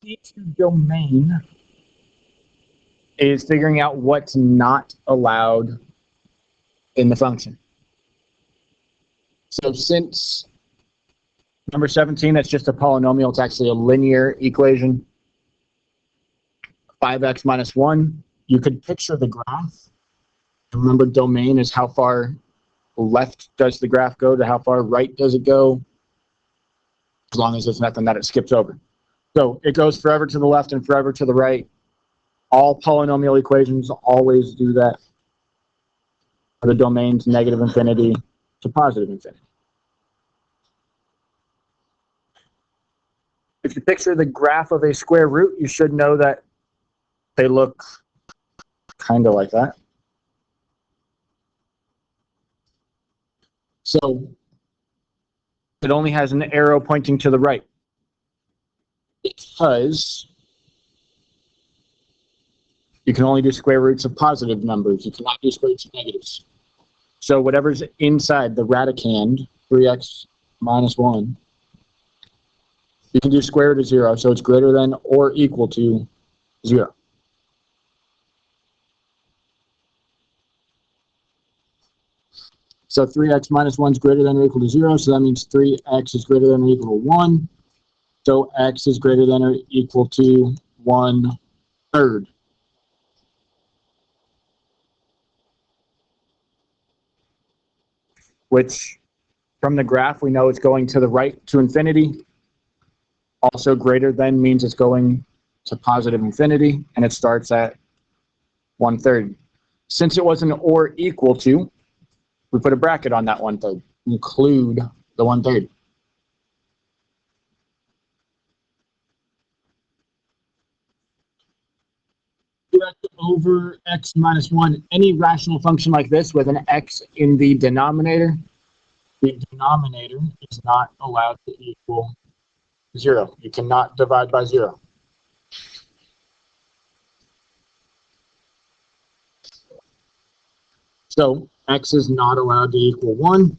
key to domain is figuring out what's not allowed in the function. So since number 17, that's just a polynomial, it's actually a linear equation. 5x minus 1, you could picture the graph. Remember, domain is how far left does the graph go to how far right does it go, as long as it's nothing that it skips over. So it goes forever to the left and forever to the right. All polynomial equations always do that. The domain's negative infinity to positive infinity. If you picture the graph of a square root, you should know that they look kind of like that. So it only has an arrow pointing to the right because you can only do square roots of positive numbers. You cannot do square roots of negatives. So whatever's inside the radicand, 3x minus 1, you can do square root of 0, so it's greater than or equal to 0. So 3x minus 1 is greater than or equal to 0, so that means 3x is greater than or equal to 1. So x is greater than or equal to 1/3. Which, from the graph, we know it's going to the right to infinity. Also, greater than means it's going to positive infinity, and it starts at 1/3. Since it was an or equal to, we put a bracket on that 1/3. Include the 1/3. Over x minus 1, any rational function like this with an x in the denominator is not allowed to equal 0. You cannot divide by 0. So x is not allowed to equal 1,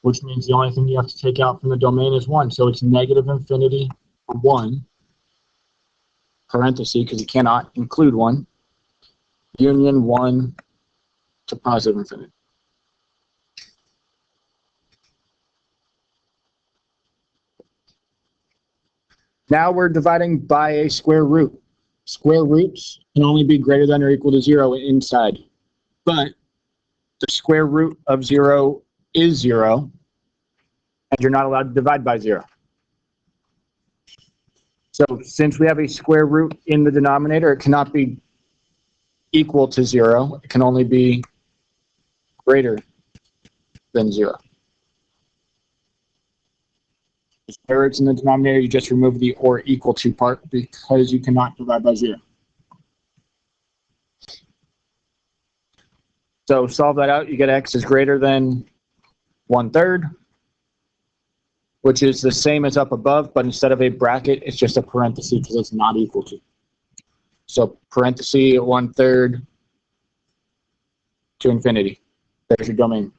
which means the only thing you have to take out from the domain is 1. So it's negative infinity or 1, parenthesis, because you cannot include 1, union 1 to positive infinity. Now we're dividing by a square root. Square roots can only be greater than or equal to 0 inside. But the square root of 0 is 0, and you're not allowed to divide by 0. So since we have a square root in the denominator, it cannot be equal to 0. It can only be greater than 0. The square root's in the denominator, you just remove the or equal to part because you cannot divide by 0. So solve that out, you get x is greater than 1/3, which is the same as up above, but instead of a bracket, it's just a parenthesis because it's not equal to. So parenthesis 1/3 to infinity. There's your domain.